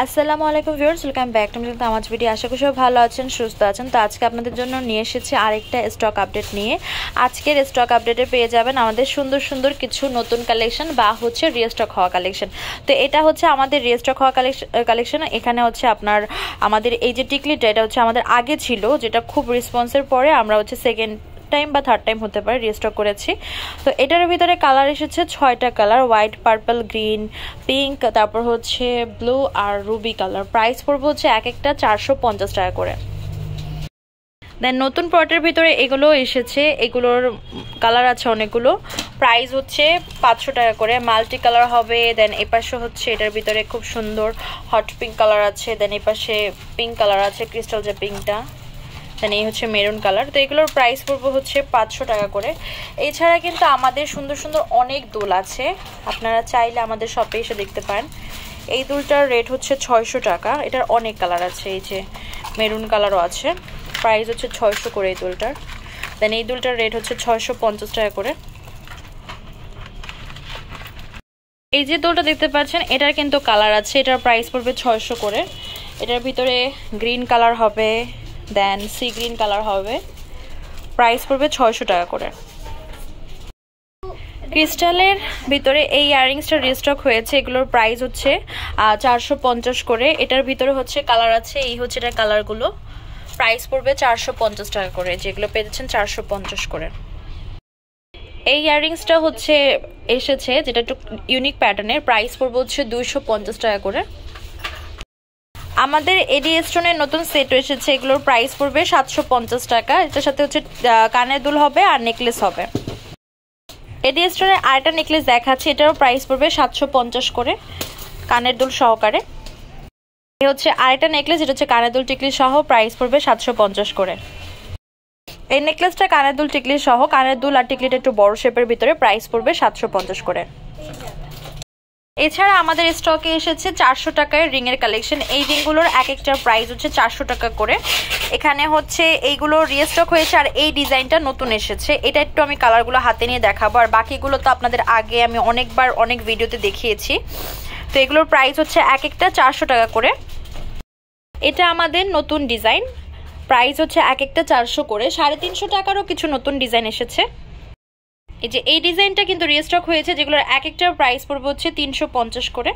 আসসালামু আলাইকুম viewers, welcome back to Tamaz video. আশা করি সবাই ভালো আছেন, সুস্থ আছেন। তো আজকে আপনাদের জন্য নিয়ে এসেছি আরেকটা স্টক আপডেট নিয়ে। আজকের স্টক আপডেটে পেয়ে যাবেন আমাদের সুন্দর সুন্দর কিছু নতুন কালেকশন বা হচ্ছে রিস্টক হওয়া কালেকশন। তো এটা হচ্ছে আমাদের রিস্টক হওয়া কালেকশন। এখানে হচ্ছে আপনার আমাদের এই যে টিকলিটা, এটা হচ্ছে আমাদের আগে ছিল, যেটা খুব রেসপন্সের পরে আমরা হচ্ছে সেকেন্ড টাইম বা থার্ড টাইম হতে পারে রিস্টক করেছি। তো এটার ভিতরে কালার এসেছে 6টা colour, white, purple, green, pink, তারপর হচ্ছে ব্লু আর রুবি কালার। প্রাইস পড়বে হচ্ছে এক একটা 450 টাকা করে। দেন নতুন প্রোডাক্টের ভিতরে এগুলো এসেছে, এগুলোর কালার আছে অনেকগুলো। প্রাইস হচ্ছে 500 টাকা করে। মাল্টি কালার হবে। দেন এপাশে হচ্ছে এটার ভিতরে খুব সুন্দর হট পিঙ্ক কালার আছে। দেন এপাশে পিঙ্ক কালার আছে, ক্রিস্টাল যে পিঙ্কটা। দেন এই হচ্ছে মেরুন কালার। তো এগুলোর প্রাইস পড়বে হচ্ছে 500 টাকা করে। এছাড়া কিন্তু আমাদের সুন্দর সুন্দর অনেক দুল আছে, আপনারা চাইলে আমাদের শপে এসে দেখতে পারেন। এই দুলটার রেট হচ্ছে 600 টাকা। এটার অনেক কালার আছে, এই যে মেরুন কালারও আছে। প্রাইস হচ্ছে 600 করে এই দুলটার। দেন এই দুলটার রেট হচ্ছে 650 টাকা করে। এই যে দুলটা দেখতে পাচ্ছেন, এটার কিন্তু কালার আছে, এটার প্রাইস পড়বে 600 করে। এটার ভিতরে গ্রিন কালার হবে, দেন সি গ্রিন কালার হবে। প্রাইস পড়বে 600 টাকা করে। ক্রিস্টালের ভিতরে এই ইয়াররিংসটা রিস্টক হয়েছে, এগুলোর প্রাইস হচ্ছে 450 করে। এটার ভিতরে হচ্ছে কালার আছে, এই হচ্ছে এটার কালারগুলো। প্রাইস পড়বে 450 টাকা করে, যেগুলো পেয়েছেন 450 করে। এই ইয়াররিংসটা হচ্ছে এসেছে, যেটা একটু ইউনিক প্যাটার্নের। প্রাইস পড়বে হচ্ছে 250 টাকা করে। আমাদের এডি স্টোনের নতুন সেট এসেছে, এগুলোর প্রাইস পড়বে 750 টাকা। এটার সাথে হচ্ছে কানের দুল হবে আর নেকলেস হবে। এডি স্টোনের আরেকটা নেকলেস দেখাচ্ছি, এটারও প্রাইস পড়বে 750 করে, কানের দুল সহকারে। এই হচ্ছে আরেকটা নেকলেস, এটা হচ্ছে কানের দুল টিকলি সহ, প্রাইস পড়বে 750 করে। এই নেকলেসটা কানের দুল টিকলি সহ, কানের দুল আর টিকলিটা একটু বড় শেপের ভিতরে, প্রাইস পড়বে 750 করে। এছাড়া আমাদের স্টকে এসেছে 400 টাকার রিং এর কালেকশন। এই রিংগুলোর এক একটার প্রাইস হচ্ছে 400 টাকা করে। এখানে হচ্ছে এইগুলো রিস্টক হয়েছে আর এই ডিজাইনটা নতুন এসেছে। এটা একটু আমি কালারগুলো হাতে নিয়ে দেখাবো, আর বাকিগুলো তো আপনাদের আগে আমি অনেকবার অনেক ভিডিওতে দেখিয়েছি। তো এগুলোর প্রাইস হচ্ছে এক একটা 400 টাকা করে। এটা আমাদের নতুন ডিজাইন, প্রাইস হচ্ছে এক একটা 400 করে। 350 টাকারও কিছু নতুন ডিজাইন এসেছে। এই যে এই ডিজাইনটা কিন্তু রিস্টক হয়েছে, যেগুলোর এক একটার প্রাইস পড়বে হচ্ছে 350 করে।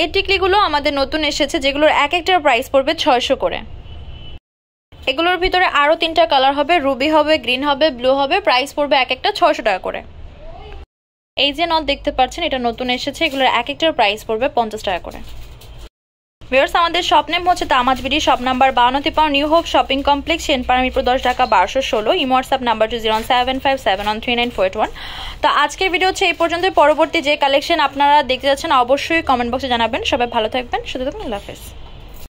এই টিকলিগুলো আমাদের নতুন এসেছে, যেগুলোর এক একটার প্রাইস পড়বে 600 করে। এগুলোর ভিতরে আরো 3টা কালার হবে, রুবি হবে, গ্রিন হবে, ব্লু হবে। প্রাইস পড়বে এক একটা 600 টাকা করে। এই যে নট দেখতে পাচ্ছেন, এটা নতুন এসেছে, এগুলোর এক একটার প্রাইস পড়বে 50 টাকা করে। ভিউয়ার্স, আমাদের শপ নেম হচ্ছে Tamaz BD, shop number 52 pound, New Hope shopping complex, Senpara, Mirpur 10, Dhaka 1216। Imo WhatsApp number 07571399481। তো আজকের ভিডিও হচ্ছে এই পর্যন্ত। পরবর্তী যে কালেকশন আপনারা দেখতে যাচ্ছেন অবশ্যই কমেন্ট বক্সে জানাবেন। সবাই ভালো থাকবেন, সুস্থ থাকবেন। আল্লাহ হাফেজ।